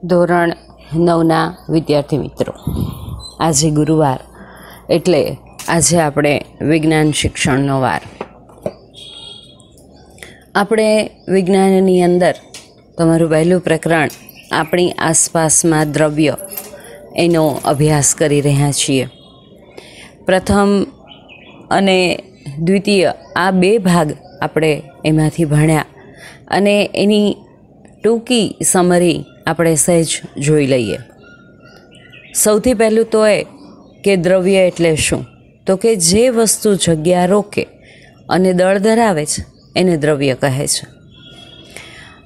ધોરણ 9ના વિદ્યાર્થી મિત્રો, આજે ગુરુવાર એટલે આજે આપણે વિજ્ઞાન શિક્ષણનો વાર. આપણે વિજ્ઞાનની અંદર તમારું પહેલું પ્રકરણ આપણી આસપાસમાં દ્રવ્ય એનો અભ્યાસ કરી રહ્યા છીએ. પ્રથમ અને દ્વિતીય આ બે ભાગ આપણે એમાંથી ભણ્યા અને એની ટૂંકી સમરી આપણે સહેજ જોઈ લઈએ. સૌથી પહેલું તો એ કે દ્રવ્ય એટલે શું, તો કે જે વસ્તુ જગ્યા રોકે અને દળ ધરાવે છે એને દ્રવ્ય કહે છે.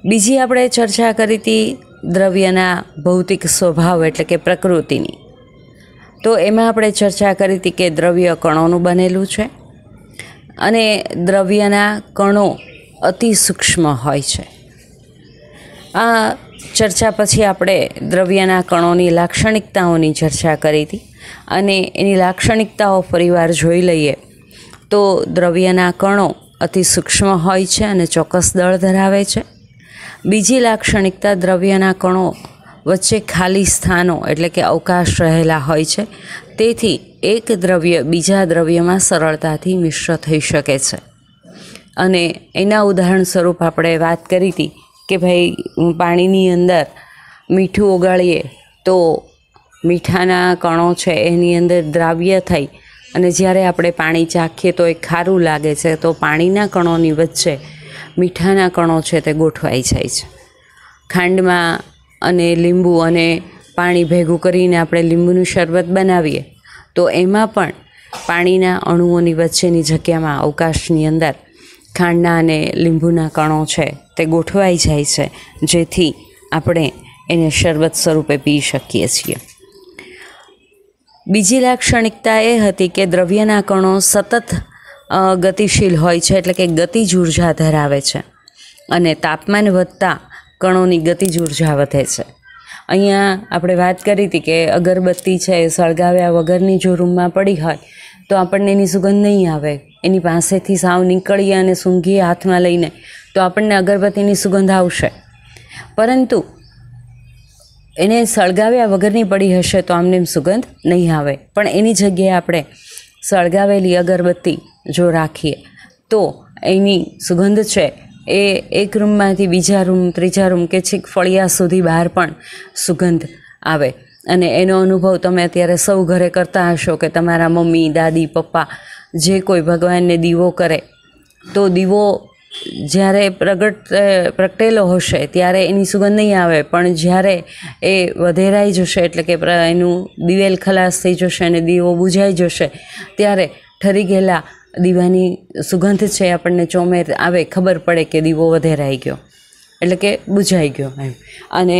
બીજી આપણે ચર્ચા કરી હતી દ્રવ્યના ભૌતિક સ્વભાવ એટલે કે પ્રકૃતિની. તો એમાં આપણે ચર્ચા કરી હતી કે દ્રવ્ય કણોનું બનેલું છે અને દ્રવ્યના કણો અતિ સૂક્ષ્મ હોય છે. આ ચર્ચા પછી આપણે દ્રવ્યના કણોની લાક્ષણિકતાઓની ચર્ચા કરી હતી અને એની લાક્ષણિકતાઓ ફરીવાર જોઈ લઈએ તો દ્રવ્યના કણો અતિ સૂક્ષ્મ હોય છે અને ચોક્કસ દળ ધરાવે છે. બીજી લાક્ષણિકતા દ્રવ્યના કણો વચ્ચે ખાલી સ્થાનો એટલે કે અવકાશ રહેલા હોય છે, તેથી એક દ્રવ્ય બીજા દ્રવ્યમાં સરળતાથી મિશ્ર થઈ શકે છે. અને એના ઉદાહરણ સ્વરૂપ આપણે વાત કરી હતી કે ભાઈ પાણીની અંદર મીઠું ઓગાળીએ તો મીઠાના કણો છે એની અંદર દ્રાવ્ય થઈ અને જ્યારે આપણે પાણી ચાખીએ તો એ ખારું લાગે છે, તો પાણીના કણોની વચ્ચે મીઠાના કણો છે તે ગોઠવાઈ જાય છે. ખાંડમાં અને લીંબુ અને પાણી ભેગું કરીને આપણે લીંબુનું શરબત બનાવીએ તો એમાં પણ પાણીના અણુઓની વચ્ચેની જગ્યામાં અવકાશની અંદર ખાંડના અને લીંબુના કણો છે તે ગોઠવાઈ જાય છે, જેથી આપણે એને શરબત સ્વરૂપે પી શકીએ છીએ. બીજી લાક્ષણિકતા એ હતી કે દ્રવ્યના કણો સતત ગતિશીલ હોય છે એટલે કે ગતિજ ઉર્જા ધરાવે છે અને તાપમાન વધતા કણોની ગતિજ ઉર્જા વધે છે. અહીંયા આપણે વાત કરી હતી કે અગરબત્તી છે એ સળગાવ્યા વગરની જો રૂમમાં પડી હોય તો આપણને એની સુગંધ નહીં આવે. એની પાસેથી સાવ નીકળીએ અને સૂંઘીએ હાથમાં લઈને તો આપણને અગરબત્તીની સુગંધ આવશે, પરંતુ એને સળગાવ્યા વગરની પડી હશે તો આમને સુગંધ નહીં આવે. પણ એની જગ્યાએ આપણે સળગાવેલી અગરબત્તી જો રાખીએ તો એની સુગંધ છે એ એક રૂમમાંથી બીજા રૂમ, ત્રીજા રૂમ કે છેક ફળિયા સુધી બહાર પણ સુગંધ આવે. અને એનો અનુભવ તમે અત્યારે સૌ ઘરે કરતા હશો કે તમારા મમ્મી, દાદી, પપ્પા જે કોઈ ભગવાનને દીવો કરે તો દીવો જ્યારે પ્રગટેલો હશે ત્યારે એની સુગંધ નહીં આવે, પણ જ્યારે એ વધેરાઈ જશે એટલે કે એનું દિવેલ ખલાસ થઈ જશે અને દીવો બુઝાઈ જશે ત્યારે ઠરી ગયેલા દીવાની સુગંધ છે આપણને ચોમેર આવે, ખબર પડે કે દીવો વધેરાઈ ગયો એટલે કે બુઝાઈ ગયો એમ. અને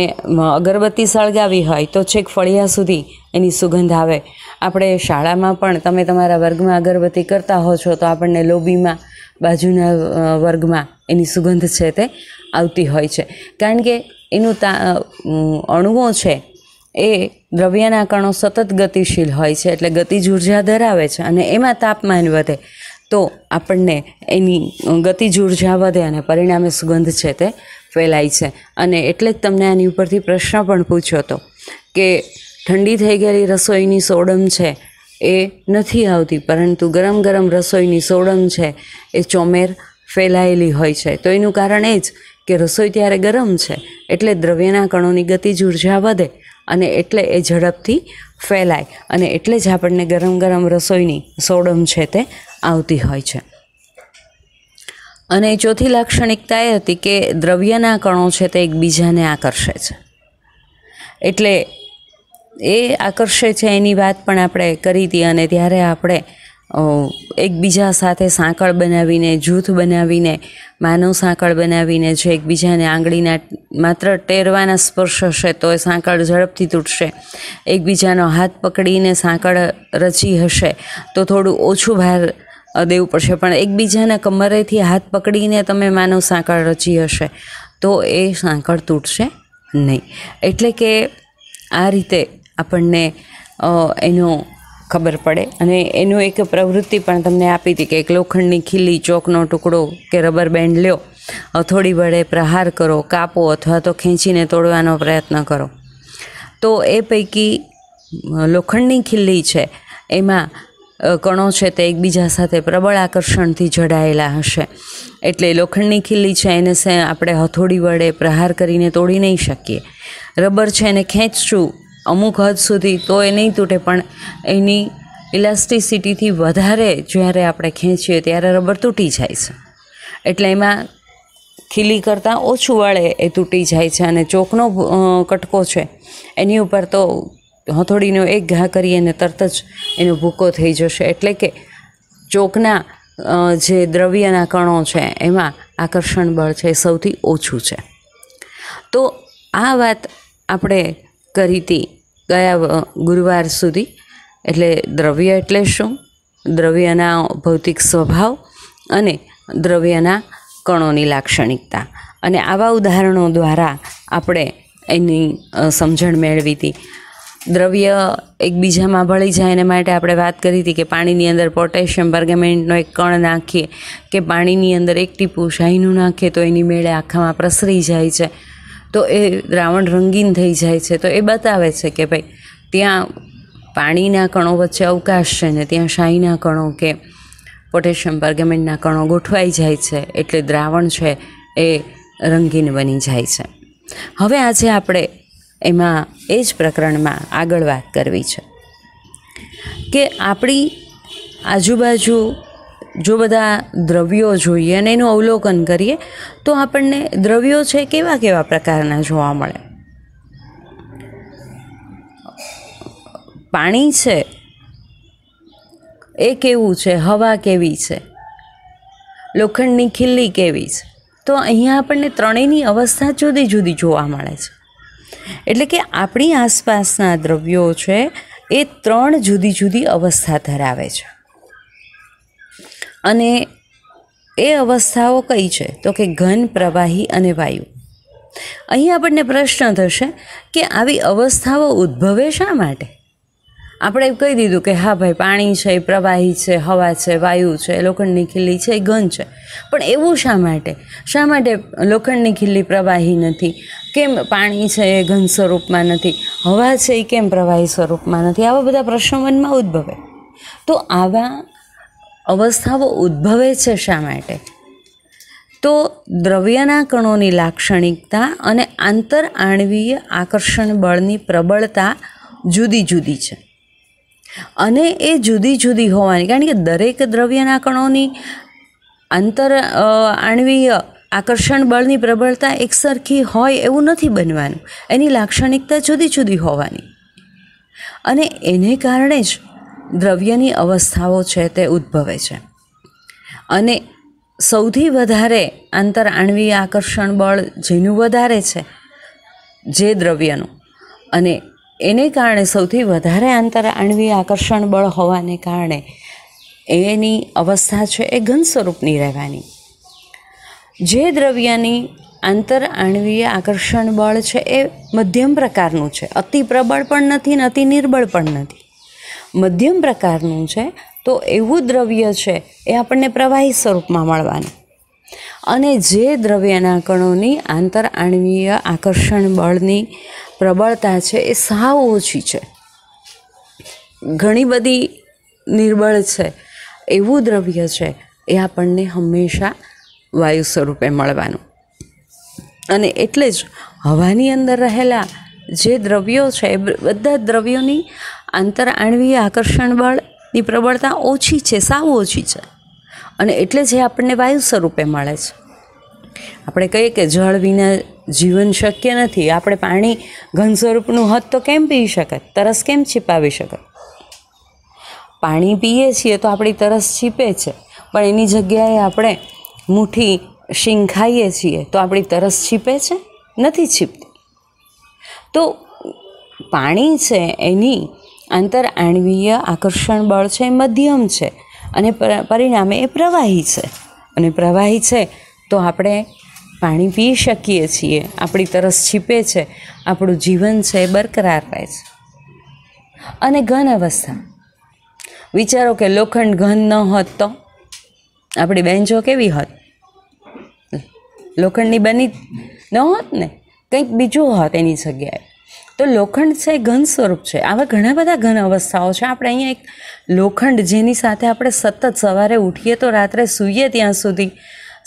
અગરબત્તી સળગાવી હોય તો છેક ફળિયા સુધી એની સુગંધ આવે. આપણે શાળામાં પણ તમે તમારા વર્ગમાં અગરબત્તી કરતા હો છો તો આપણને લોબીમાં બાજુના વર્ગમાં એની સુગંધ છે તે આવતી હોય છે, કારણ કે એનું અણુઓ છે એ દ્રવ્યના કણો સતત ગતિશીલ હોય છે એટલે ગતિજ ઉર્જા ધરાવે છે અને એમાં તાપમાન વધે તો આપણને એની ગતિજ ઉર્જા વધે અને પરિણામે સુગંધ છે તે ફેલાય છે. અને એટલે જ તમને આની ઉપરથી પ્રશ્ન પણ પૂછ્યો હતો કે ઠંડી થઈ ગયેલી રસોઈની સોડમ છે એ નથી આવતી, પરંતુ ગરમ ગરમ રસોઈની સોડમ છે એ ચોમેર ફેલાયેલી હોય છે. તો એનું કારણ એ જ કે રસોઈ ત્યારે ગરમ છે એટલે દ્રવ્યના કણોની ગતિજ ઉર્જા વધે અને એટલે એ ઝડપથી ફેલાય અને એટલે જ આપણને ગરમ ગરમ રસોઈની સોડમ છે તે આવતી હોય છે. અને ચોથી લાક્ષણિકતા એ હતી કે દ્રવ્યના કણો છે તે એકબીજાને આકર્ષે છે. એટલે એ આકર્ષે છે એની વાત પણ આપણે કરી હતી અને ત્યારે આપણે એકબીજા સાથે સાંકળ બનાવીને, જૂથ બનાવીને, માનવ સાંકળ બનાવીને જે એકબીજાને આંગળીના માત્ર ટેરવાના સ્પર્શ હશે તો એ સાંકળ ઝડપથી તૂટશે. એકબીજાનો હાથ પકડીને સાંકળ રચી હશે તો થોડું ઓછું ભાર દેવું પડશે, પણ એકબીજાના કમરેથી હાથ પકડીને તમે માનવ સાંકળ રચી હશે તો એ સાંકળ તૂટશે નહીં. એટલે કે આ રીતે આપણને એનો ખબર પડે. અને એનું એક પ્રવૃત્તિ પણ તમને આપી હતી કે એક લોખંડની ખીલી, ચોકનો ટુકડો કે રબર બેન્ડ લ્યો, હથોડી વડે પ્રહાર કરો, કાપો અથવા તો ખેંચીને તોડવાનો પ્રયત્ન કરો તો એ પૈકી લોખંડની ખીલ્લી છે એમાં કણો છે તે એકબીજા સાથે પ્રબળ આકર્ષણથી જોડાયેલા હશે, એટલે લોખંડની ખીલ્લી છે એને આપણે હથોડી વડે પ્રહાર કરીને તોડી નહીં શકીએ. રબર છે એને ખેંચશું અમુક હદ સુધી તો એ નહીં તૂટે, પણ એની ઇલાસ્ટિસિટીથી વધારે જ્યારે આપણે ખેંચીએ ત્યારે રબર તૂટી જાય છે. એટલે એમાં ખીલી કરતાં ઓછું વળે એ તૂટી જાય છે. અને ચોકનો કટકો છે એની ઉપર તો હથોડીનો એક ઘા કરીએ અને તરત જ એનો ભૂકો થઈ જશે. એટલે કે ચોકના જે દ્રવ્યના કણો છે એમાં આકર્ષણ બળ છે એ સૌથી ઓછું છે. તો આ વાત આપણે કરી હતી ગયા ગુરુવાર સુધી. એટલે દ્રવ્ય એટલે શું, દ્રવ્યના ભૌતિક સ્વભાવ અને દ્રવ્યના કણોની લાક્ષણિકતા, અને આવા ઉદાહરણો દ્વારા આપણે એની સમજણ મેળવી હતી. દ્રવ્ય એકબીજામાં ભળી જાય એને માટે આપણે વાત કરી હતી કે પાણીની અંદર પોટેશિયમ પર્ગેમેન્ટનો એક કણ નાખીએ કે પાણીની અંદર એક ટીપું શાહીનું નાખીએ તો એની મેળે આખામાં પ્રસરી જાય છે, તો એ દ્રાવણ રંગીન થઈ જાય છે. તો એ બતાવે છે કે ભાઈ ત્યાં પાણીના કણો વચ્ચે અવકાશ છે ને ત્યાં શાહીના કણો કે પોટેશિયમ પર્ગેમેન્ટના કણો ગોઠવાઈ જાય છે, એટલે દ્રાવણ છે એ રંગીન બની જાય છે. હવે આજે આપણે એમાં એ જ પ્રકરણમાં આગળ વાત કરવી છે કે આપણી આજુબાજુ જો બધા દ્રવ્યો જોઈએ અને એનું અવલોકન કરીએ તો આપણને દ્રવ્યો છે કેવા કેવા પ્રકારના જોવા મળે. પાણી છે એ કેવું છે, હવા કેવી છે, લોખંડની ખીલ્લી કેવી છે. તો અહીંયા આપણને ત્રણેયની અવસ્થા જુદી જુદી જોવા મળે છે. એટલે કે આપણી આસપાસના દ્રવ્યો છે એ ત્રણ જુદી જુદી અવસ્થા ધરાવે છે. અને એ અવસ્થાઓ કઈ છે તો કે ઘન, પ્રવાહી અને વાયુ. અહીં આપણને પ્રશ્ન થશે કે આવી અવસ્થાઓ ઉદ્ભવે શા માટે? આપણે કહી દીધું કે હા ભાઈ પાણી છે એ પ્રવાહી છે, હવા છે, વાયુ છે, લોખંડની ખીલ્લી છે એ ઘન છે. પણ એવું શા માટે? શા માટે લોખંડની ખીલ્લી પ્રવાહી નથી? કેમ પાણી છે એ ઘન સ્વરૂપમાં નથી? હવા છે એ કેમ પ્રવાહી સ્વરૂપમાં નથી? આવા બધા પ્રશ્નો મનમાં ઉદ્ભવે. તો આવા અવસ્થાઓ ઉદ્ભવે છે શા માટે? તો દ્રવ્યના કણોની લાક્ષણિકતા અને આંતર આણ્વીય આકર્ષણ બળની પ્રબળતા જુદી જુદી છે. અને એ જુદી જુદી હોવાની, કારણ કે દરેક દ્રવ્યના કણોની આંતર આણ્વીય આકર્ષણ બળની પ્રબળતા એકસરખી હોય એવું નથી બનવાનું. એની લાક્ષણિકતા જુદી જુદી હોવાની, અને એને કારણે જ દ્રવ્યની અવસ્થાઓ છે તે ઉદ્ભવે છે. અને સૌથી વધારે આંતર આણ્વીય આકર્ષણ બળ જેનું વધારે છે જે દ્રવ્યનું, અને એને કારણે સૌથી વધારે આંતર આણ્વીય આકર્ષણ બળ હોવાને કારણે એની અવસ્થા છે એ ઘન સ્વરૂપની રહેવાની. જે દ્રવ્યની આંતર આણ્વીય આકર્ષણ બળ છે એ મધ્યમ પ્રકારનું છે, અતિ પ્રબળ પણ નથી ને અતિ નિર્બળ પણ નથી, મધ્યમ પ્રકારનું છે. તો એવું દ્રવ્ય છે એ આપણને પ્રવાહી સ્વરૂપમાં મળવાનું. અને જે દ્રવ્યના કણોની આંતર આણ્વીય આકર્ષણ બળની પ્રબળતા છે એ સાવ ઓછી છે, ઘણી બધી નિર્બળ છે, એવું દ્રવ્ય છે એ આપણને હંમેશા વાયુ સ્વરૂપે મળવાનું. અને એટલે જ હવાની અંદર રહેલા જે દ્રવ્યો છે એ બધા દ્રવ્યોની આંતર આણ્વીય આકર્ષણ બળની પ્રબળતા ઓછી છે, સાવ ઓછી છે, અને એટલે જ એ આપણને વાયુ સ્વરૂપે મળે છે. આપણે કહીએ કે જળ વિના જીવન શક્ય નથી. આપણે પાણી ઘન સ્વરૂપનું હોત તો કેમ પી શકત? તરસ કેમ છીપાવી શકત? પાણી પીએ છીએ તો આપણી તરસ છીપે છે, પણ એની જગ્યાએ આપણે મુઠ્ઠી શીંગ ખાઈએ છીએ તો આપણી તરસ છીપે છે? નથી છીપતી. તો પાણી છે એની આંતર આણ્વીય આકર્ષણ બળ છે એ મધ્યમ છે, અને પરિણામે એ પ્રવાહી છે. અને પ્રવાહી છે તો આપણે પાણી પી શકીએ છીએ, આપણી તરસ છીપે છે, આપણું જીવન છે એ બરકરાર રહે છે. અને ઘન અવસ્થા, વિચારો કે લોખંડ ઘન ન હોત તો આપણી બેન્ચો કેવી હોત? લોખંડની બની ન હોત ને, કંઈક બીજું હોત એની જગ્યાએ. તો લોખંડ છે એ ઘન સ્વરૂપ છે. આવા ઘણા બધા ઘન અવસ્થાઓ છે. આપણે અહીંયા એક લોખંડ જેની સાથે આપણે સતત સવારે ઉઠીએ તો રાત્રે સૂઈએ ત્યાં સુધી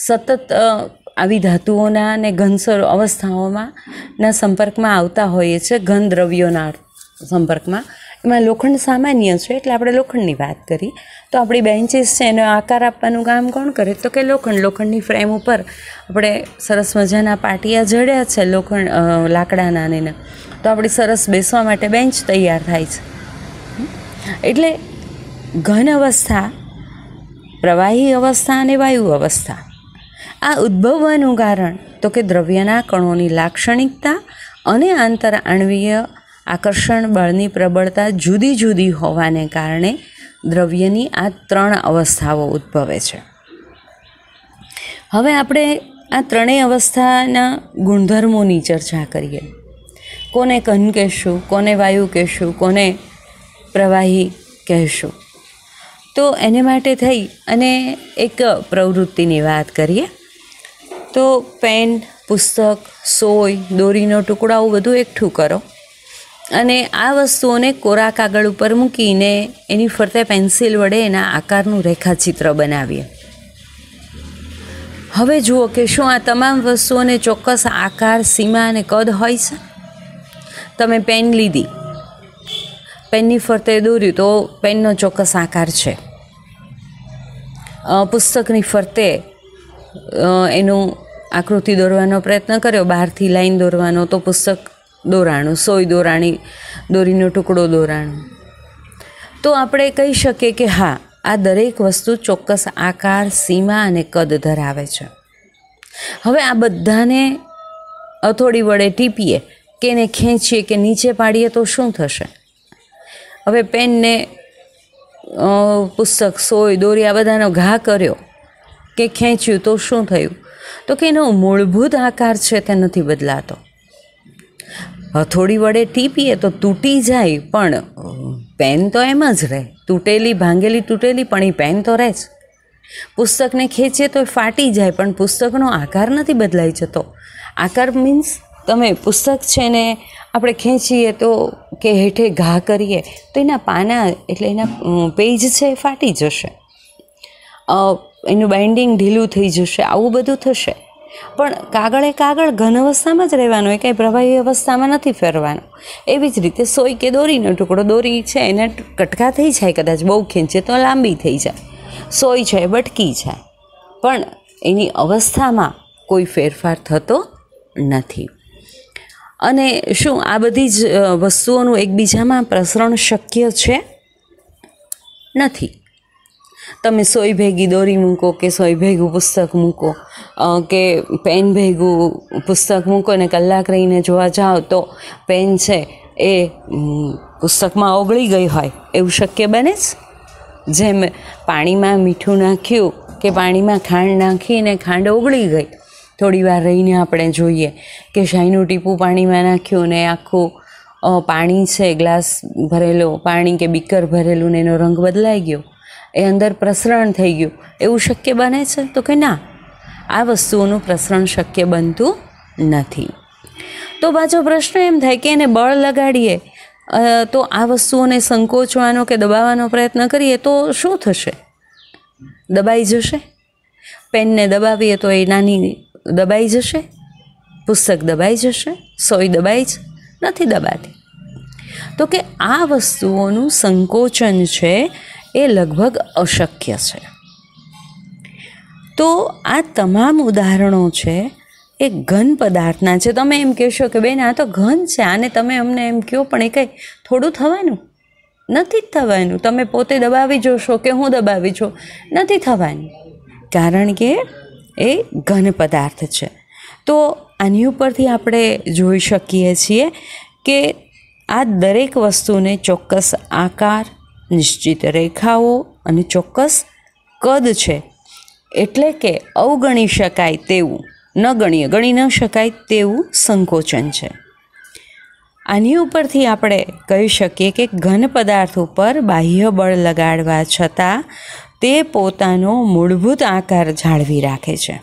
સતત આવી ધાતુઓના અને ઘન અવસ્થાઓમાં સંપર્કમાં આવતા હોઈએ છીએ, ઘન દ્રવ્યોના સંપર્કમાં. એમાં લોખંડ સામાન્ય છે એટલે આપણે લોખંડની વાત કરી. તો આપણી બેન્ચીસ છે એનો આકાર આપવાનું કામ કોણ કરે? તો કે લોખંડની ફ્રેમ ઉપર આપણે સરસ મજાના પાટિયા જડ્યા છે લાકડાના ને, તો આપણી સરસ બેસવા માટે બેન્ચ તૈયાર થાય છે. એટલે ઘન અવસ્થા, પ્રવાહી અવસ્થા અને વાયુ અવસ્થા, આ ઉદ્ભવવાનું કારણ તો કે દ્રવ્યના કણોની લાક્ષણિકતા અને આંતર આણ્વીય આકર્ષણ બળની પ્રબળતા જુદી જુદી હોવાને કારણે દ્રવ્યની આ 3 અવસ્થાઓ ઉદ્ભવે છે. હવે આપણે આ 3 અવસ્થાના ગુણધર્મોની ચર્ચા કરીએ. કોને ઘન કહેશું, કોને વાયુ કહેશું, કોને પ્રવાહી કહેશું? તો એને માટે થઈ અને એક પ્રવૃત્તિની વાત કરીએ. તો પેન, પુસ્તક, સોય, દોરીનો ટુકડો આવું બધું એકઠું કરો અને આ વસ્તુઓને કોરા કાગળ ઉપર મૂકીને એની ફરતે પેન્સિલ વડે એના આકારનું રેખાચિત્ર બનાવીએ. હવે જુઓ કે શું આ તમામ વસ્તુઓને ચોક્કસ આકાર, સીમા અને કદ હોય છે? તમે પેન લીધી, પેનની ફરતે દોર્યું તો પેનનો ચોક્કસ આકાર છે. પુસ્તકની ફરતે એનું આકૃતિ દોરવાનો પ્રયત્ન કર્યો, બહારથી લાઈન દોરવાનો, તો પુસ્તક દોરાણું, સોય દોરાણી, દોરીનો ટુકડો દોરાણું. તો આપણે કહી શકીએ કે હા, આ દરેક વસ્તુ ચોક્કસ આકાર, સીમા અને કદ ધરાવે છે. હવે આ બધાને હથોડી વડે ટીપીએ કે એને ખેંચીએ કે નીચે પાડીએ તો શું થશે? હવે પેનને, પુસ્તક, સોય, દોરી આ બધાનો ઘા કર્યો કે ખેંચ્યું તો શું થયું? તો કે એનો મૂળભૂત આકાર છે તે નથી બદલાતો. હથોડી વડે ટીપીએ તો તૂટી જાય, પણ પેન તો એમ જ રહે. તૂટેલી, ભાંગેલી, તૂટેલી, પણ એ પેન તો રહે જ. પુસ્તકને ખેંચીએ તો ફાટી જાય, પણ પુસ્તકનો આકાર નથી બદલાઈ જતો. આકાર મીન્સ તમે પુસ્તક છે ને આપણે ખેંચીએ તો કે હેઠે ઘા કરીએ તો એના પાના એટલે એના પેજ છે એ ફાટી જશે, એનું બાઇન્ડિંગ ઢીલું થઈ જશે, આવું બધું થશે. પણ કાગળ ઘન અવસ્થામાં જ રહેવાનો, એ કાંઈ પ્રવાહી અવસ્થામાં નથી ફેરવાનો. એવી જ રીતે સોય કે દોરીનો ટુકડો, દોરી છે એને કટકા થઈ જાય, કદાચ બહુ ખેંચે તો લાંબી થઈ જાય, સોય છે એ બટકી જાય, પણ એની અવસ્થામાં કોઈ ફેરફાર થતો નથી. અને શું આ બધી જ વસ્તુઓનું એકબીજામાં પ્રસરણ શક્ય છે? નથી. તમે સોય ભેગી દોરી મૂકો કે સોય ભેગું પુસ્તક મૂકો કે પેન ભેગું પુસ્તક મૂકો ને કલાક રહીને જોવા જાઓ તો પેન છે એ પુસ્તકમાં ઓગળી ગઈ હોય એવું શક્ય બને જ? જેમ પાણીમાં મીઠું નાખ્યું કે પાણીમાં ખાંડ નાખીને ખાંડ ઓગળી ગઈ, થોડી વાર રહીને આપણે જોઈએ કે શાહીનું ટીપું પાણીમાં નાખ્યું ને આખું પાણી છે, ગ્લાસ ભરેલો પાણી કે બીકર ભરેલું ને એનો રંગ બદલાઈ ગયો, એ અંદર પ્રસરણ થઈ ગયું, એવું શક્ય બને છે? તો કે ના, આ વસ્તુઓનું પ્રસરણ શક્ય બનતું નથી. તો પાછો પ્રશ્ન એમ થાય કે એને બળ લગાડીએ તો આ વસ્તુઓને સંકોચવાનો કે દબાવવાનો પ્રયત્ન કરીએ તો શું થશે? દબાઈ જશે. પેનને દબાવીએ તો એ નાની દબાઈ જશે, પુસ્તક દબાઈ જશે, સોય દબાઈ જ નથી દબાતી. તો કે આ વસ્તુઓનું સંકોચન છે એ લગભગ અશક્ય છે. તો આ તમામ ઉદાહરણો છે એ ઘન પદાર્થના છે. તમે એમ કહેશો કે બેન આ તો ઘન છે, આને તમે અમને એમ કહો, પણ એ કંઈ થોડું થવાનું નથી જ થવાનું. તમે પોતે દબાવી જોશો કે હું દબાવી છું, નથી થવાનું, કારણ કે એ ઘન પદાર્થ છે. તો આની ઉપરથી આપણે જોઈ શકીએ છીએ કે આ દરેક વસ્તુને ચોક્કસ આકાર, નિશ્ચિત રેખાઓ અને ચોક્કસ કદ છે, એટલે કે અવગણી શકાય તેવું, ગણી ન શકાય તેવું સંકોચન છે. આની ઉપરથી આપણે કહી શકીએ કે ઘન પદાર્થ ઉપર બાહ્ય બળ લગાડવા છતાં તે પોતાનો મૂળભૂત આકાર જાળવી રાખે છે.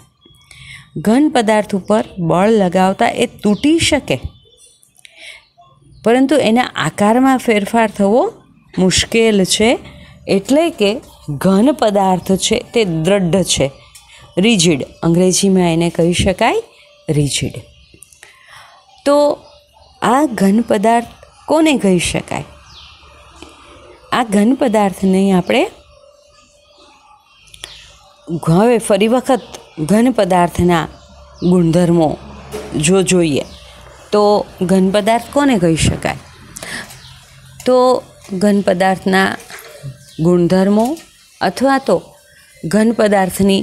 ઘન પદાર્થ ઉપર બળ લગાવતા એ તૂટી શકે પરંતુ એના આકારમાં ફેરફાર થવો મુશ્કેલ છે, એટલે કે ઘન પદાર્થ છે તે દ્રઢ છે, રિજિડ. અંગ્રેજીમાં એને કહી શકાય રિજિડ. તો આ ઘન પદાર્થ કોને કહી શકાય? આ ઘન પદાર્થને આપણે હવે ફરી વખત ઘન પદાર્થના ગુણધર્મો જોઈએ તો ઘન પદાર્થ કોને કહી શકાય? તો ઘન પદાર્થના ગુણધર્મો અથવા તો ઘન પદાર્થની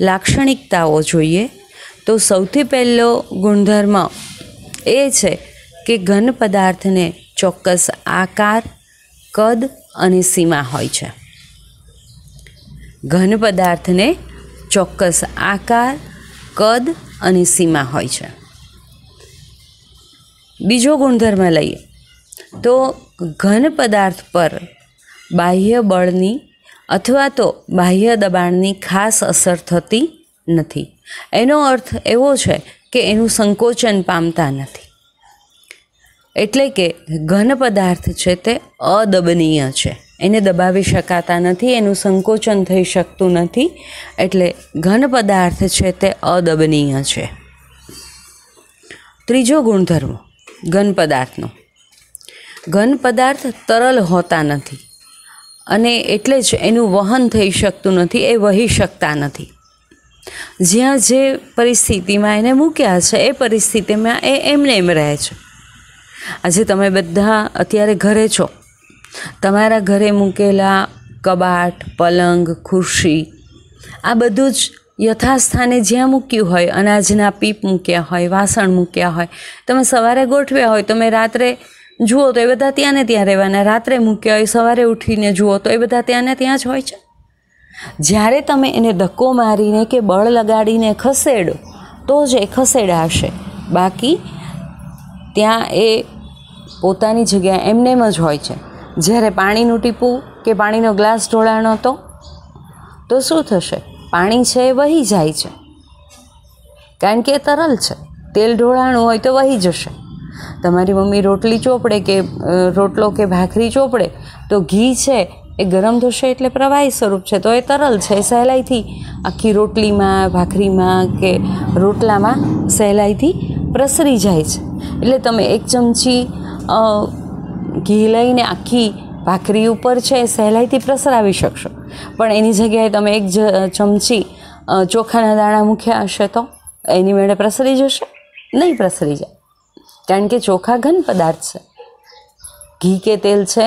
લાક્ષણિકતાઓ જોઈએ તો સૌથી પહેલો ગુણધર્મ એ છે કે ઘન પદાર્થને ચોક્કસ આકાર, કદ અને સીમા હોય છે. ઘન પદાર્થને ચોક્કસ આકાર, કદ અને સીમા હોય છે. બીજો ગુણધર્મ લઈએ તો ઘન પદાર્થ પર બાહ્ય બળની અથવા તો બાહ્ય દબાણની ખાસ અસર થતી નથી. એનો અર્થ એવો છે કે એનું સંકોચન પામતા નથી. એટલે કે ઘન પદાર્થ છે તે અદબનીય છે, એને દબાવી શકાતા નથી, એનું સંકોચન થઈ શકતું નથી. એટલે ઘન પદાર્થ છે તે અદબનીય છે. ત્રીજો ગુણધર્મ ઘન પદાર્થનો, ઘન પદાર્થ તરલ હોતા નથી અને એટલે જ એનું વહન થઈ શકતું નથી, એ વહી શકતા નથી. જ્યાં જે પરિસ્થિતિમાં એને મૂક્યા છે એ પરિસ્થિતિમાં એ એમને એમ રહે છે. આજે તમે બધા અત્યારે ઘરે છો, તમારા ઘરે મૂકેલા કબાટ, પલંગ, ખુરશી આ બધું જ યથાસ્થાને જ્યાં મૂક્યું હોય, અનાજના પીપ મૂક્યા હોય, વાસણ મૂક્યા હોય, તમે સવારે ગોઠવ્યા હોય, તમે રાત્રે જુઓ તો એ બધા ત્યાં ને ત્યાં રહેવાના. રાત્રે મૂક્યા હોય, સવારે ઉઠીને જુઓ તો એ બધા ત્યાં ને ત્યાં જ હોય છે. જ્યારે તમે એને ધક્કો મારીને કે બળ લગાડીને ખસેડો તો જ એ ખસેડાશે, બાકી ત્યાં એ પોતાની જગ્યાએ એમનેમ જ હોય છે. જ્યારે પાણીનું ટીપું કે પાણીનો ગ્લાસ ઢોળાણો તો શું થશે? પાણી છે એ વહી જાય છે, કારણ કે એ તરલ છે. તેલ ઢોળાણું હોય તો વહી જશે. તમારી મમ્મી રોટલી ચોપડે કે રોટલો કે ભાખરી ચોપડે તો ઘી છે એ ગરમ થશે એટલે પ્રવાહી સ્વરૂપ છે, તો એ તરલ છે, એ સહેલાઈથી આખી રોટલીમાં, ભાખરીમાં કે રોટલામાં સહેલાઈથી પ્રસરી જાય છે. એટલે તમે એક ચમચી ઘી લઈને આખી ભાખરી ઉપર છે એ સહેલાઈથી પ્રસરાવી શકશો, પણ એની જગ્યાએ તમે એક ચમચી ચોખાના દાણા મૂક્યા હશે તો એની મેળે પ્રસરી જશે? નહીં પ્રસરી જાય, કારણ કે ચોખા ઘન પદાર્થ છે, ઘી કે તેલ છે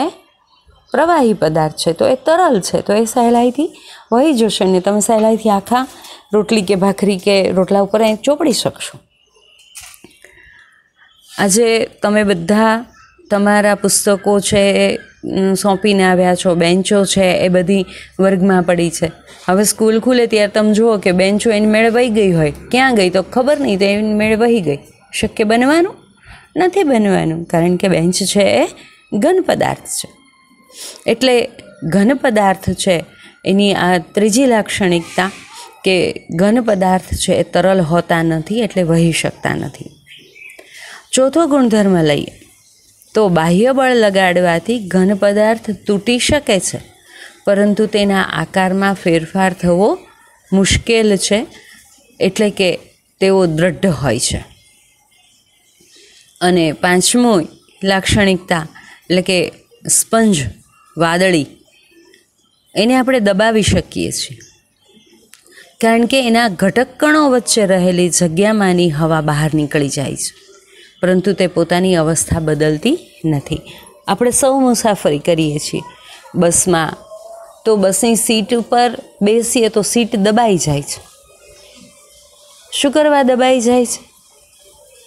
પ્રવાહી પદાર્થ છે, તો એ તરલ છે, તો એ સહેલાઈથી વહી જશે ને તમે સહેલાઈથી આખા રોટલી કે ભાખરી કે રોટલા ઉપર એ ચોપડી શકશો. આજે તમે બધા તમારા પુસ્તકો છે સોંપીને આવ્યા છો, બેન્ચો છે એ બધી વર્ગમાં પડી છે. હવે સ્કૂલ ખુલે ત્યારે તમે જુઓ કે બેન્ચો એની મેળે વહી ગઈ હોય, ક્યાં ગઈ તો ખબર નહીં, તો એની મેળે વહી ગઈ. શક્ય બનવાનું નથી, બનવાનું, કારણ કે બેન્ચ છે એ ઘન પદાર્થ છે. એટલે ઘન પદાર્થ છે એની આ ત્રીજી લાક્ષણિકતા કે ઘન પદાર્થ છે એ તરલ હોતા નથી, એટલે વહી શકતા નથી. ચોથો ગુણધર્મ લઈએ તો બાહ્ય બળ લગાડવાથી ઘન પદાર્થ તૂટી શકે છે, પરંતુ તેના આકારમાં ફેરફાર થવો મુશ્કેલ છે, એટલે કે તેઓ દ્રઢ હોય છે. અને પાંચમું લાક્ષણિકતા એટલે કે સ્પંજ, વાદળી, એને આપણે દબાવી શકીએ છીએ, કારણ કે એના ઘટક કણો વચ્ચે રહેલી જગ્યામાંની હવા બહાર નીકળી જાય છે, પરંતુ તે પોતાની અવસ્થા બદલતી નથી. આપણે સૌ મુસાફરી કરીએ છીએ બસમાં, તો બસની સીટ ઉપર બેસીએ તો સીટ દબાઈ જાય છે. શું કરવા દબાઈ જાય છે?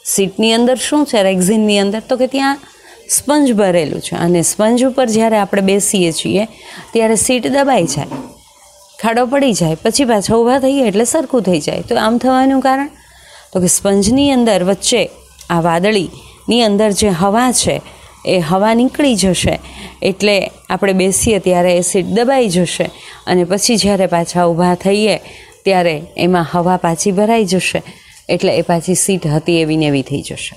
સીટની અંદર શું છે, રેક્ઝિનની અંદર, તો કે ત્યાં સ્પંજ ભરેલું છે, અને સ્પંજ ઉપર જ્યારે આપણે બેસીએ છીએ ત્યારે સીટ દબાઈ જાય, ખાડો પડી જાય, પછી પાછા ઊભા થઈએ એટલે સરખું થઈ જાય. તો આમ થવાનું કારણ તો કે સ્પંજની અંદર વચ્ચે આ વાદળીની અંદર જે હવા છે એ હવા નીકળી જશે, એટલે આપણે બેસીએ ત્યારે એ સીટ દબાઈ જશે, અને પછી જ્યારે પાછા ઊભા થઈએ ત્યારે એમાં હવા પાછી ભરાઈ જશે, એટલે એ પાછી સીટ હતી એવી ને એવી થઈ જશે.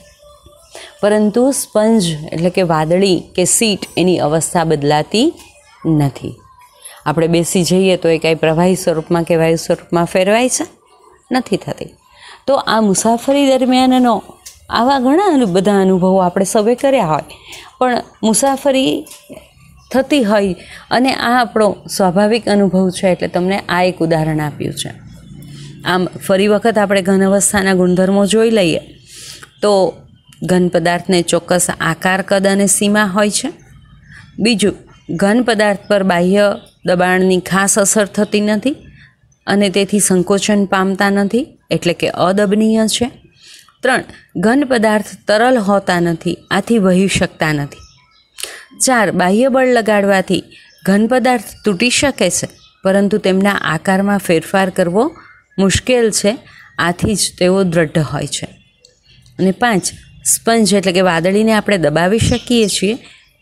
પરંતુ સ્પંજ એટલે કે વાદળી કે સીટ એની અવસ્થા બદલાતી નથી. આપણે બેસી જઈએ તો એ કાંઈ પ્રવાહી સ્વરૂપમાં કે વાયુ સ્વરૂપમાં ફેરવાય છે? નથી થતી. તો આ મુસાફરી દરમિયાનનો આવા ઘણા બધા અનુભવો આપણે સૌએ કર્યા હોય, પણ મુસાફરી થતી હોય અને આ આપણો સ્વાભાવિક અનુભવ છે એટલે તમને આ એક ઉદાહરણ આપ્યું છે. આમ ફરી વખત આપણે ઘન અવસ્થાના ગુણધર્મો જોઈ લઈએ તો ઘન પદાર્થને ચોક્કસ આકાર, કદ અને સીમા હોય છે. બીજું, ઘન પદાર્થ પર બાહ્ય દબાણની ખાસ અસર થતી નથી અને તેથી સંકોચન પામતા નથી, એટલે કે અદબનીય છે. 3, ઘન પદાર્થ તરલ હોતા નથી, આથી વહી શકતા નથી. 4, બાહ્ય બળ લગાડવાથી ઘન પદાર્થ તૂટી શકે છે, પરંતુ તેમના આકારમાં ફેરફાર કરવો મુશ્કેલ છે, આથી જ તેઓ દૃઢ હોય છે. અને 5, સ્પંજ એટલે કે વાદળીને આપણે દબાવી શકીએ છીએ,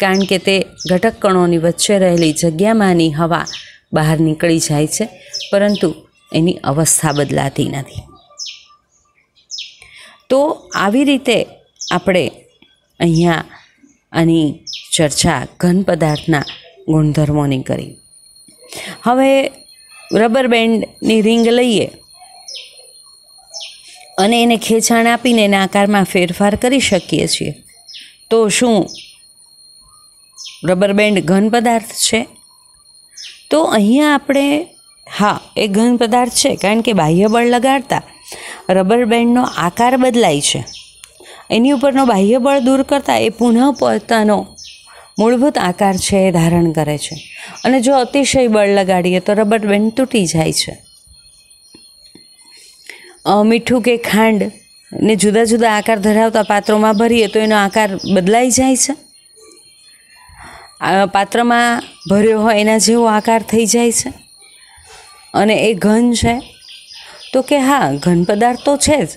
કારણ કે તે ઘટક કણોની વચ્ચે રહેલી જગ્યામાંની હવા બહાર નીકળી જાય છે, પરંતુ એની અવસ્થા બદલાતી નથી. તો આવી રીતે આપણે અહીંયા આની ચર્ચા ઘન પદાર્થના ગુણધર્મોની કરી. હવે રબર બેન્ડની રિંગ લઈએ અને એને ખેંચાણ આપીને એના આકારમાં ફેરફાર કરી શકીએ છીએ. તો શું રબર બેન્ડ ઘન પદાર્થ છે? તો અહીંયા આપણે હા, એ ઘન પદાર્થ છે, કારણ કે બાહ્ય બળ લગાડતા રબર બેન્ડનો આકાર બદલાય છે. એની ઉપરનો બાહ્ય બળ દૂર કરતાં એ પુનઃ પોતાનો મૂળભૂત આકાર છે એ ધારણ કરે છે. અને જો અતિશય બળ લગાડીએ તો રબર બેન્ડ તૂટી જાય છે. મીઠું કે ખાંડ ને જુદા જુદા આકાર ધરાવતા પાત્રોમાં ભરીએ તો એનો આકાર બદલાઈ જાય છે. પાત્રમાં ભર્યો હોય એના જેવો આકાર થઈ જાય છે અને એ ઘન છે. તો કે હા, ઘન પદાર્થ તો છે જ.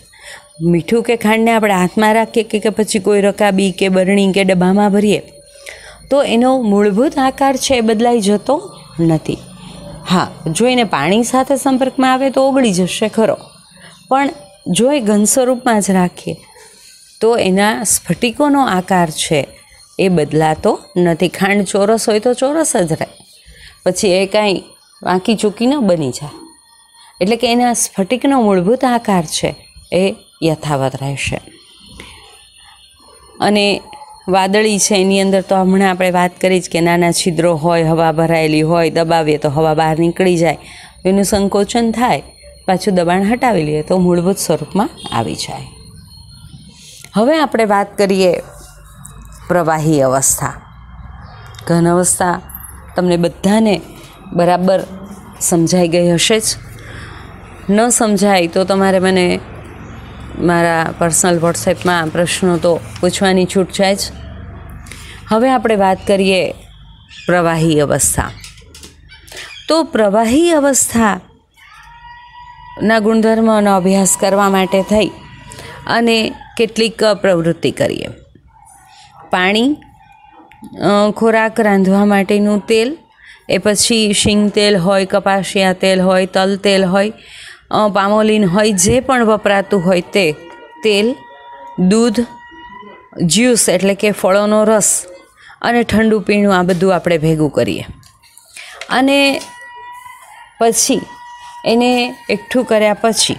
મીઠું કે ખાંડને આપણે હાથમાં રાખીએ કે પછી કોઈ રકાબી કે બરણી કે ડબ્બામાં ભરીએ તો એનો મૂળભૂત આકાર છે એ બદલાઈ જતો નથી. હા, જો એને પાણી સાથે સંપર્કમાં આવે તો ઓગળી જશે ખરો, પણ જો એ ઘન સ્વરૂપમાં જ રાખીએ તો એના સ્ફટિકોનો આકાર છે એ બદલાતો નથી. ખાંડ ચોરસ હોય તો ચોરસ જ રહે, પછી એ કાંઈ વાંકી ચૂકી ન બની જાય. એટલે કે એના સ્ફટિકનો મૂળભૂત આકાર છે એ યથાવત રહેશે. અને વાદળી છે એની અંદર તો હમણાં આપણે વાત કરી જ કે નાના છિદ્રો હોય, હવા ભરાયેલી હોય, દબાવીએ તો હવા બહાર નીકળી જાય, એનું સંકોચન થાય, પાછું દબાણ હટાવી લઈએ તો મૂળભૂત સ્વરૂપમાં આવી જાય. હવે આપણે વાત કરીએ પ્રવાહી અવસ્થા. ઘન અવસ્થા તમને બધાને બરાબર સમજાઈ ગઈ હશે જ. ન સમજાય તો તમારે મને મારા પર્સનલ વોટ્સએપમાં પ્રશ્નો તો પૂછવાની છૂટ છે જ. હવે આપણે વાત કરીએ પ્રવાહી અવસ્થા. તો પ્રવાહી અવસ્થાના ગુણધર્મોનો અભ્યાસ કરવા માટે થઈ અને કેટલીક પ્રવૃત્તિ કરીએ. પાણી, ખોરાક રાંધવા માટેનું તેલ, એ પછી શીંગ તેલ હોય, કપાસિયા તેલ હોય, તલ તેલ હોય, પામોલીન હોય, જે પણ વપરાતું હોય તે તેલ, દૂધ, જ્યુસ એટલે કે ફળોનો રસ અને ઠંડુ પીણું, આ બધું આપણે ભેગું કરીએ. અને પછી એને એકઠું કર્યા પછી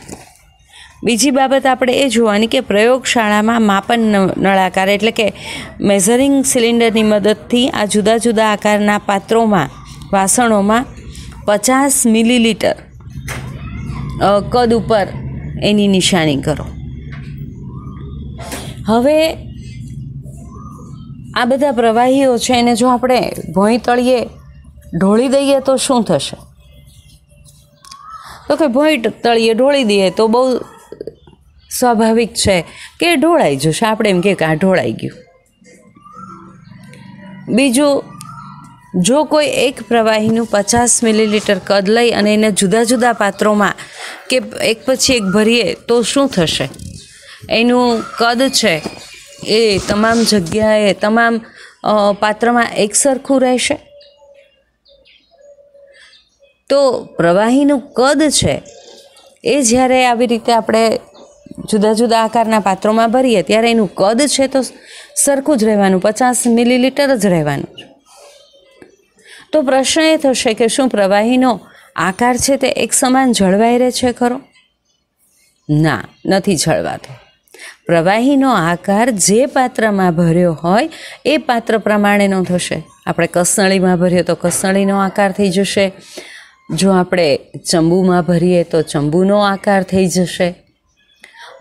બીજી બાબત આપણે એ જોવાની કે પ્રયોગશાળામાં માપન નળાકાર એટલે કે મેઝરિંગ સિલિન્ડરની મદદથી આ જુદા જુદા આકારના પાત્રોમાં, વાસણોમાં 50 મિલીલીટર કદ ઉપર એની નિશાની કરો. હવે આ બધા પ્રવાહીઓ છે એને જો આપણે ભોંય તળિયે ઢોળી દઈએ તો શું થશે? તો કે ભોંય તળિયે ઢોળી દઈએ તો બહુ સ્વાભાવિક છે કે ઢોળાઈ જશે. આપણે એમ કે આ ઢોળાઈ ગયું. બીજું, જો કોઈ એક પ્રવાહીનું 50 મિલીલીટર કદ લઈ અને એને જુદા જુદા પાત્રોમાં કે એક પછી એક ભરીએ તો શું થશે? એનું કદ છે એ તમામ જગ્યાએ, તમામ પાત્રમાં એક સરખું રહેશે. તો પ્રવાહીનું કદ છે એ જ્યારે આવી રીતે આપણે જુદા જુદા આકારના પાત્રોમાં ભરીએ ત્યારે એનું કદ છે તો સરખું જ રહેવાનું, 50 મિલીલીટર જ રહેવાનું. તો પ્રશ્ન એ થશે કે શું પ્રવાહીનો આકાર છે તે એક સમાન જળવાઈ રહે છે ખરો? ના, નથી જળવાતો. પ્રવાહીનો આકાર જે પાત્રમાં ભર્યો હોય એ પાત્ર પ્રમાણેનો થશે. આપણે કસનળીમાં ભરીએ તો કસનળીનો આકાર થઈ જશે, જો આપણે ચંબુમાં ભરીએ તો ચંબુનો આકાર થઈ જશે,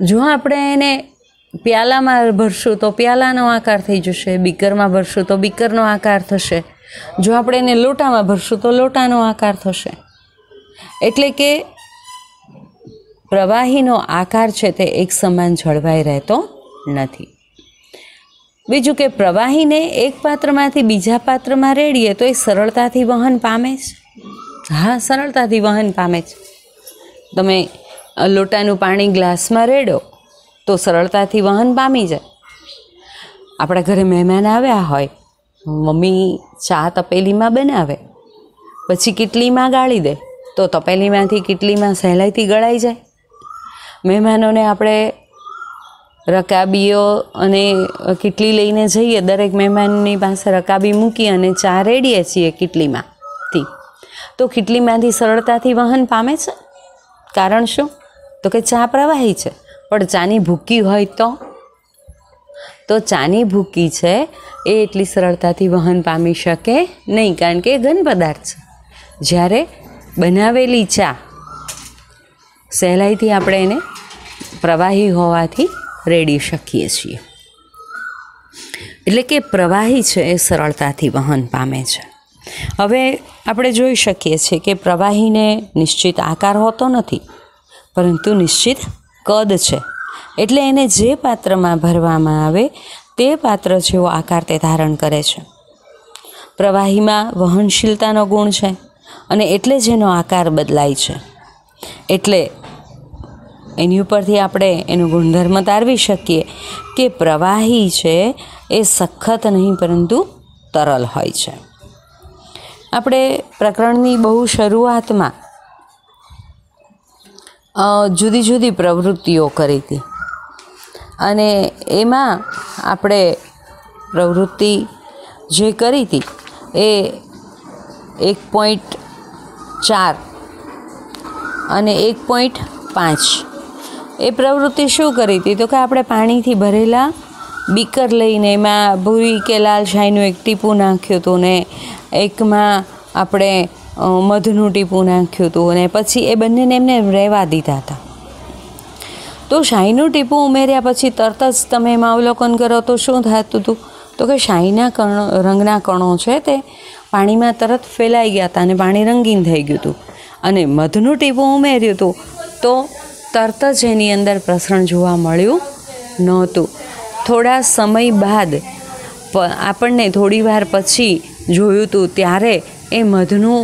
જો આપણે એને પ્યાલામાં ભરશું તો પ્યાલાનો આકાર થઈ જશે, બીકરમાં ભરશું તો બીકરનો આકાર થશે, જો આપણે એને લોટામાં ભરશું તો લોટાનો આકાર થશે. એટલે કે પ્રવાહીનો આકાર છે તે એક સમાન જળવાઈ રહેતો નથી. બીજું કે પ્રવાહીને એક પાત્રમાંથી બીજા પાત્રમાં રેડીએ તો એ સરળતાથી વહન પામે છે. હા, સરળતાથી વહન પામે છે. તમે લોટાનું પાણી ગ્લાસમાં રેડો તો સરળતાથી વહન પામી જાય. આપણા ઘરે મહેમાન આવ્યા હોય, મમ્મી ચા તપેલીમાં બનાવે, પછી કીટલીમાં ગાળી દે તો તપેલીમાંથી કીટલીમાં સહેલાઈથી ગળાઈ જાય. મહેમાનોને આપણે રકાબીઓ અને કીટલી લઈને જઈએ, દરેક મહેમાનની પાસે રકાબી મૂકી અને ચા રેડીએ છીએ કીટલીમાંથી, તો કીટલીમાંથી સરળતાથી વહન પામે છે. કારણ શું? તો કે ચા પ્રવાહી છે. પણ ચાની ભૂકી હોય તો ચાની ભૂકી છે એ એટલી સરળતાથી વહન પામી શકે નહીં, કારણ કે એ ઘન પદાર્થ છે. જ્યારે બનાવેલી ચા સહેલાઈથી આપણે એને પ્રવાહી હોવાથી રેડી શકીએ છીએ. એટલે કે પ્રવાહી છે એ સરળતાથી વહન પામે છે. હવે આપણે જોઈ શકીએ છીએ કે પ્રવાહીને નિશ્ચિત આકાર હોતો નથી, પરંતુ નિશ્ચિત કદ છે. એટલે એને જે પાત્રમાં ભરવામાં આવે તે પાત્ર જેવો આકાર તે ધારણ કરે છે. પ્રવાહીમાં વહનશીલતાનો ગુણ છે અને એટલે જ એનો આકાર બદલાય છે. એટલે એની ઉપરથી આપણે એનું ગુણધર્મ તારવી શકીએ કે પ્રવાહી છે એ સખત નહીં પરંતુ તરલ હોય છે. આપણે પ્રકરણની બહુ શરૂઆતમાં જુદી જુદી પ્રવૃત્તિઓ કરી હતી અને એમાં આપણે પ્રવૃત્તિ જે કરી હતી એ 1.4 અને 1.5 એ પ્રવૃત્તિ શું કરી હતી? તો કે આપણે પાણીથી ભરેલા બીકર લઈને એમાં ભૂરી કે લાલ શાહીનું એક ટીપું નાખ્યું હતું ને એકમાં આપણે મધનું ટીપું નાખ્યું હતું અને પછી એ બંનેને એમને રહેવા દીધા હતા. તો શાહીનું ટીપું ઉમેર્યા પછી તરત જ તમે એમાં અવલોકન કરો તો શું થતું હતું? તો કે શાહીના રંગના કણો છે તે પાણીમાં તરત ફેલાઈ ગયા હતા અને પાણી રંગીન થઈ ગયું હતું. અને મધનું ટીપું ઉમેર્યું હતું તો તરત જ એની અંદર પ્રસરણ જોવા મળ્યું નહોતું. થોડા સમય બાદ આપણને થોડી વાર પછી જોયું હતું ત્યારે એ મધનું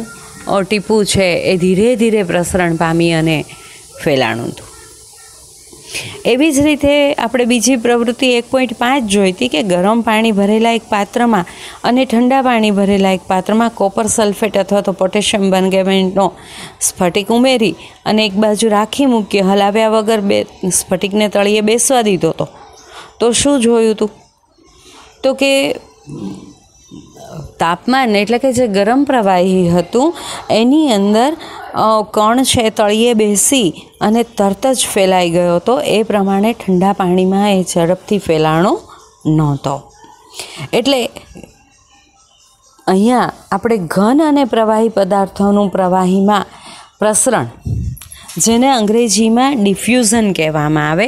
ટીપું છે એ ધીરે ધીરે પ્રસરણ પામી અને ફેલાણું હતું. એવી જ રીતે આપણે બીજી પ્રવૃત્તિ 1.5 જોઈ હતી કે ગરમ પાણી ભરેલા એક પાત્રમાં અને ઠંડા પાણી ભરેલા એક પાત્રમાં કોપર સલ્ફેટ અથવા તો પોટેશિયમ બર્ગમેન્ટનો સ્ફટિક ઉમેરી અને એક બાજુ રાખી મૂકી હલાવ્યા વગર સ્ફટિકને તળિયે બેસવા દીધો હતો. તો શું જોયું હતું? તો કે તાપમાન એટલે કે જે ગરમ પ્રવાહી હતું એની અંદર કણ છે તળિયે બેસી અને તરત જ ફેલાઈ ગયો હતો. એ પ્રમાણે ઠંડા પાણીમાં એ ઝડપથી ફેલાણો નહોતો. એટલે અહીંયા આપણે ઘન અને પ્રવાહી પદાર્થોનું પ્રવાહીમાં પ્રસરણ, જેને અંગ્રેજીમાં ડિફ્યુઝન કહેવામાં આવે,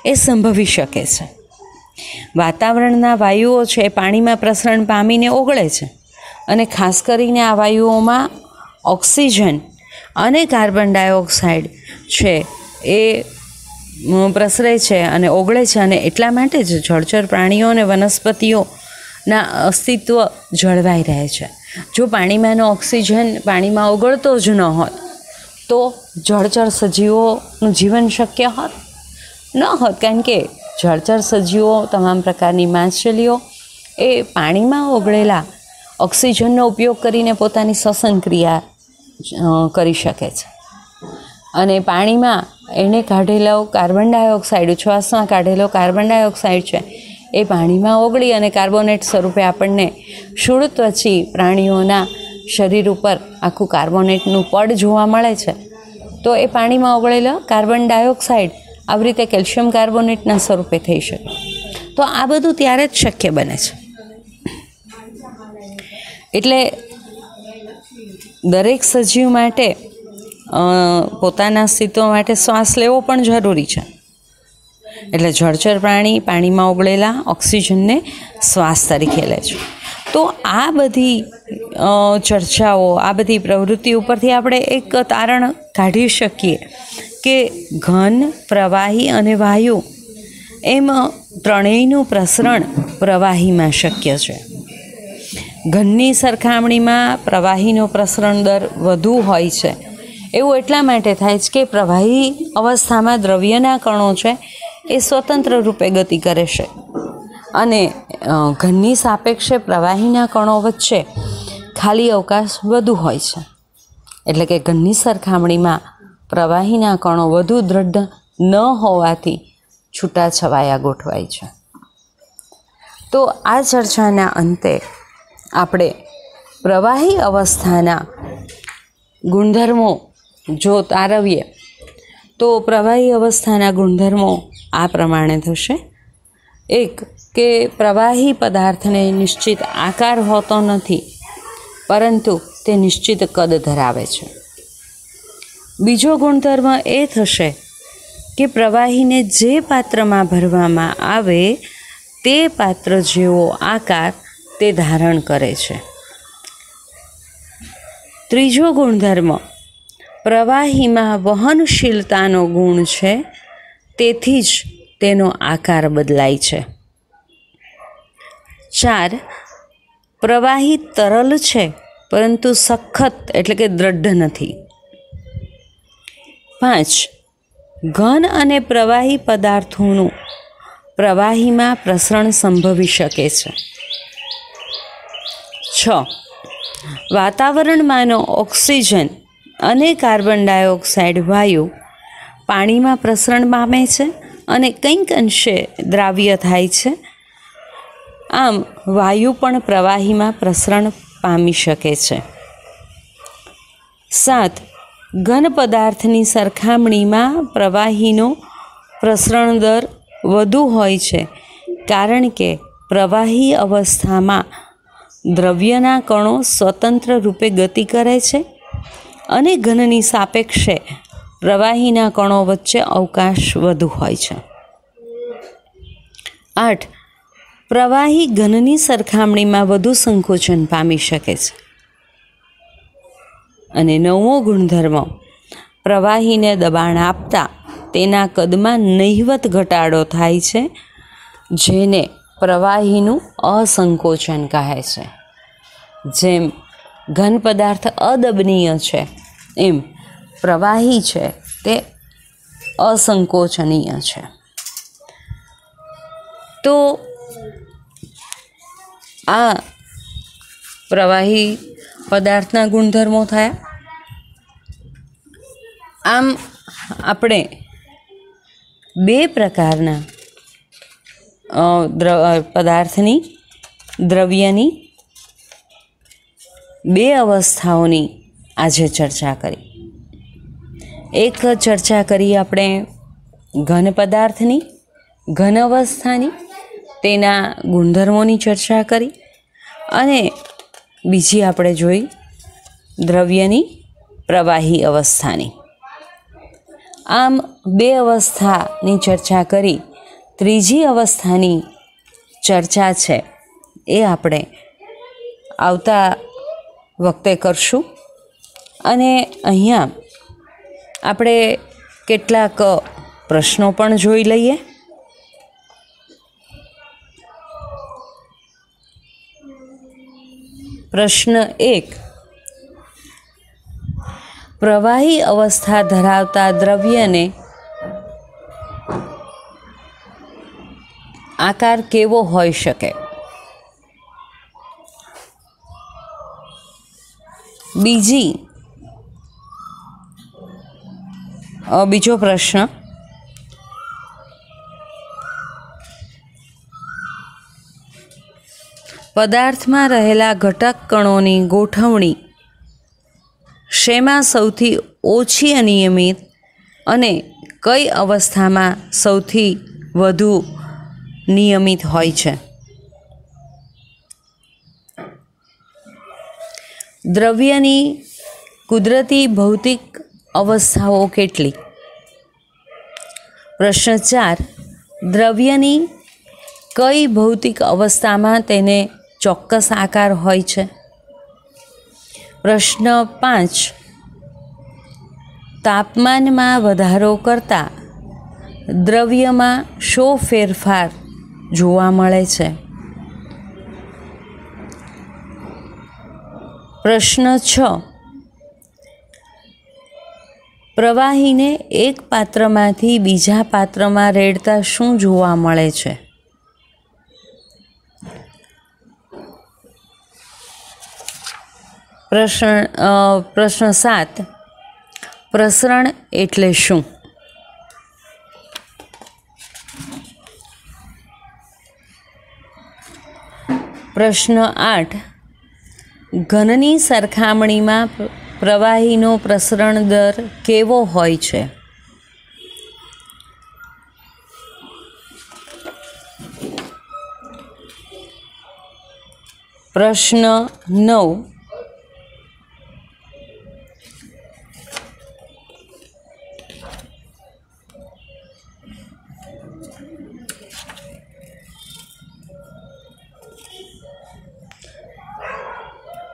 એ સંભવી શકે છે. વાતાવરણના વાયુઓ છે પાણીમાં પ્રસરણ પામીને ઓગળે છે અને ખાસ કરીને આ વાયુઓમાં ઓક્સિજન અને કાર્બન ડાયોક્સાઇડ છે એ પ્રસરે છે અને ઓગળે છે. અને એટલા માટે જ જળચર પ્રાણીઓ અને વનસ્પતિઓના અસ્તિત્વ જળવાઈ રહે છે. જો પાણીમાંનો ઓક્સિજન પાણીમાં ઓગળતો જ ન હોત તો જળચર સજીવોનું જીવન શક્ય હોત ન હોત, કારણ કે જળચર સજીવો તમામ પ્રકારની માછલીઓ એ પાણીમાં ઓગળેલા ઓક્સિજનનો ઉપયોગ કરીને પોતાની શ્વસન ક્રિયા કરી શકે છે અને પાણીમાં એણે કાઢેલો કાર્બન ડાયોક્સાઇડ, ઉચ્છ્વાસમાં કાઢેલો કાર્બન ડાયોક્સાઇડ છે એ પાણીમાં ઓગળી અને કાર્બોનેટ સ્વરૂપે આપણને શુળત્વચી પ્રાણીઓના શરીર ઉપર આખું કાર્બોનેટનું પડ જોવા મળે છે. તો એ પાણીમાં ઓગળેલો કાર્બન ડાયોક્સાઇડ આવી રીતે કેલ્શિયમ કાર્બોનેટના સ્વરૂપે થઈ શકે. તો આ બધું ત્યારે જ શક્ય બને છે. એટલે દરેક સજીવ માટે પોતાના અસ્તિત્વ માટે શ્વાસ લેવો પણ જરૂરી છે. એટલે જળચર પ્રાણી પાણીમાં ઓગળેલા ઓક્સિજનને શ્વાસ તરીકે લે છે. તો આ બધી ચર્ચાઓ, આ બધી પ્રવૃત્તિ ઉપરથી આપણે એક તારણ કાઢી શકીએ કે ઘન, પ્રવાહી અને વાયુ એમ ત્રણેયનું પ્રસરણ પ્રવાહીમાં શક્ય છે. ઘનની સરખામણીમાં પ્રવાહીનો પ્રસરણ દર વધુ હોય છે. એવું એટલા માટે થાય છે કે પ્રવાહી અવસ્થામાં દ્રવ્યના કણો છે એ સ્વતંત્ર રૂપે ગતિ કરે છે અને ઘનની સાપેક્ષે પ્રવાહીના કણો વચ્ચે ખાલી અવકાશ વધુ હોય છે. એટલે કે ઘનની સરખામણીમાં પ્રવાહીના કણો વધુ દૃઢ ન હોવાથી છૂટાછવાયા ગોઠવાય છે. તો આ ચર્ચાના અંતે આપણે પ્રવાહી અવસ્થાના ગુણધર્મો જો તારવીએ તો પ્રવાહી અવસ્થાના ગુણધર્મો આ પ્રમાણે થશે. એક, કે પ્રવાહી પદાર્થને નિશ્ચિત આકાર હોતો નથી, પરંતુ તે નિશ્ચિત કદ ધરાવે છે. બીજો ગુણધર્મ એ થશે કે પ્રવાહીને જે પાત્રમાં ભરવામાં આવે તે પાત્ર જેવો આકાર તે ધારણ કરે છે. ત્રીજો ગુણધર્મ, પ્રવાહીમાં વહનશીલતાનો ગુણ છે, તેથી જ તેનો આકાર બદલાય છે. 4, પ્રવાહી તરલ છે પરંતુ સખત એટલે કે દ્રઢ નથી. 5, ઘન અને પ્રવાહી પદાર્થોનું પ્રવાહીમાં પ્રસરણ સંભવી શકે છે. 6, વાતાવરણમાંનો ઓક્સિજન અને કાર્બન ડાયોક્સાઇડ વાયુ પાણીમાં પ્રસરણ પામે છે અને કંઈક અંશે દ્રાવ્ય થાય છે. આમ વાયુ પણ પ્રવાહીમાં પ્રસરણ પામી શકે છે. 7, ઘન પદાર્થની સરખામણીમાં પ્રવાહીનો પ્રસરણ દર વધુ હોય છે, કારણ કે પ્રવાહી અવસ્થામાં દ્રવ્યના કણો સ્વતંત્ર રૂપે ગતિ કરે છે અને ઘનની સાપેક્ષે પ્રવાહીના કણો વચ્ચે અવકાશ વધુ હોય છે. 8, પ્રવાહી ઘનની સરખામણીમાં વધુ સંકોચન પામી શકે છે. અને 9મો ગુણધર્મ, પ્રવાહીને દબાણ આપતા તેના કદમાં નહિવત ઘટાડો થાય છે, જેને પ્રવાહીનું અસંકોચન કહે છે. જેમ ઘન પદાર્થ અદબનીય છે, એમ પ્રવાહી છે તે અસંકોચનીય છે. તો આ પ્રવાહી પદાર્થના ગુણધર્મો થયા. આમ આપણે બે પ્રકારના પદાર્થની, દ્રવ્યની બે અવસ્થાઓની આજે ચર્ચા કરી. એક ચર્ચા કરી આપણે ઘન પદાર્થની, ઘન અવસ્થાની, તેના ગુણધર્મોની ચર્ચા કરી. અને બીજી આપણે જોઈ દ્રવ્યની, પ્રવાહી અવસ્થાની. આમ બે અવસ્થાની ચર્ચા કરી. ત્રીજી અવસ્થાની ચર્ચા છે એ આપણે આવતા વખતે કરશું. અને અહીંયા આપણે કેટલાક પ્રશ્નો પણ જોઈ લઈએ. પ્રશ્ન 1, પ્રવાહી અવસ્થા ધરાવતા દ્રવ્યને આકાર કેવો હોઈ શકે? બીજી બીજો પ્રશ્ન, પદાર્થમાં રહેલા ઘટક કણોની ગોઠવણી શેમાં સૌથી ઓછી અનિયમિત અને કઈ અવસ્થામાં સૌથી વધુ નિયમિત હોય છે? દ્રવ્યની કુદરતી ભૌતિક અવસ્થાઓ કેટલી? પ્રશ્ન 4, દ્રવ્યની કઈ ભૌતિક અવસ્થામાં તેને ચોક્કસ આકાર હોય છે? પ્રશ્ન 5, તાપમાનમાં વધારો કરતાં દ્રવ્યમાં શો ફેરફાર જોવા મળે છે? પ્રશ્ન 6, પ્રવાહીને એક પાત્રમાંથી બીજા પાત્રમાં રેડતા શું જોવા મળે છે? પ્રશ્ન 7, પ્રસરણ એટલે શું? પ્રશ્ન 8, ઘનની સરખામણીમાં પ્રવાહીનો પ્રસરણ દર કેવો હોય છે? પ્રશ્ન 9,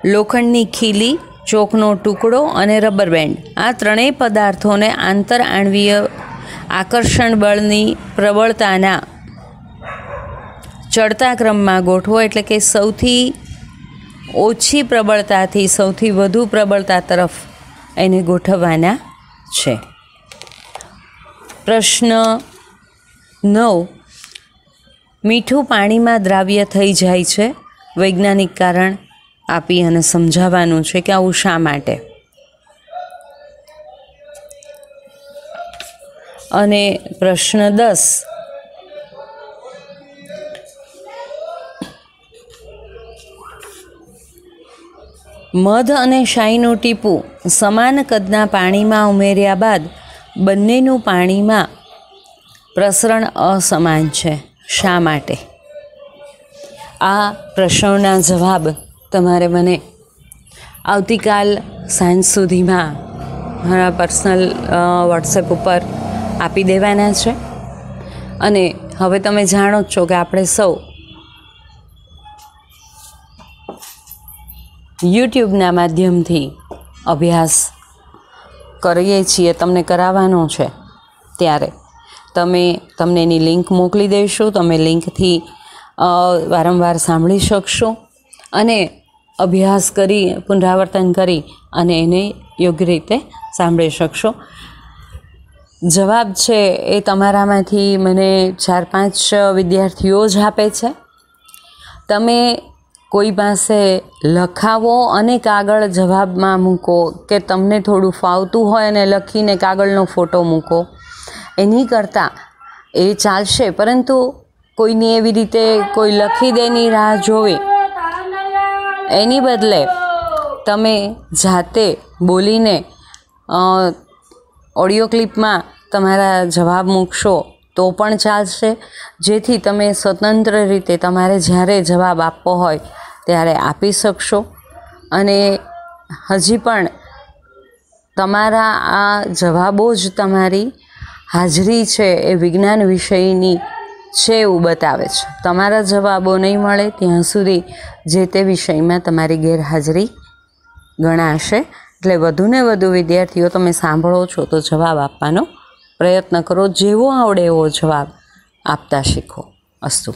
લોખંડની ખીલી, ચોકનો ટુકડો અને રબર બેન્ડ આ ત્રણેય પદાર્થોને આંતરઆણવીય આકર્ષણ બળની પ્રબળતાના ચડતા ક્રમમાં ગોઠવો, એટલે કે સૌથી ઓછી પ્રબળતાથી સૌથી વધુ પ્રબળતા તરફ એને ગોઠવવાના છે. પ્રશ્ન 9, મીઠું પાણીમાં દ્રાવ્ય થઈ જાય છે, વૈજ્ઞાનિક કારણ આપી અને સમજાવવાનું છે કે આવું શા માટે. અને પ્રશ્ન 10, મધ અને શાહીનું ટીપું સમાન કદના પાણીમાં ઉમેર્યા બાદ બંનેનું પાણીમાં પ્રસરણ અસમાન છે, શા માટે? આ પ્રશ્નોના જવાબ તમારે મને આવતીકાલ સાંજ સુધીમાં મારા પર્સનલ વોટ્સએપ ઉપર આપી દેવાના છે. અને હવે તમે જાણો જ છો કે આપણે સૌ યુટ્યુબના માધ્યમથી અભ્યાસ કરીએ છીએ, તમને કરાવવાનો છે, ત્યારે તમને એની લિંક મોકલી દઈશું. તમે લિંકથી વારંવાર સાંભળી શકશો અને અભ્યાસ કરી પુનરાવર્તન કરી અને એને યોગ્ય રીતે સાંભળી શકશો. જવાબ છે એ તમારામાંથી મને 4-5 વિદ્યાર્થીઓ જ આપે છે. તમે કોઈ પાસે લખાવો અને કાગળ જવાબમાં મૂકો, કે તમને થોડું ફાવતું હોય અને લખીને કાગળનો ફોટો મૂકો, એની કરતાં એ ચાલશે. પરંતુ કોઈની એવી રીતે કોઈ લખી દેની રાહ જોવી, એની બદલે તમે જાતે બોલીને ઓડિયો ક્લિપમાં તમારા જવાબ મૂકશો તો પણ ચાલશે, જેથી તમે સ્વતંત્ર રીતે તમારે જ્યારે જવાબ આપવો હોય ત્યારે આપી શકશો. અને હજી પણ તમારા આ જવાબો જ તમારી હાજરી છે એ વિજ્ઞાન વિષયની છે એવું બતાવે છે. તમારા જવાબો નહીં મળે ત્યાં સુધી જે તે વિષયમાં તમારી ગેરહાજરી ગણાશે. એટલે વધુને વધુ વિદ્યાર્થીઓ તમે સાંભળો છો તો જવાબ આપવાનો પ્રયત્ન કરો, જેવો આવડે એવો જવાબ આપતા શીખો. અસ્તુ.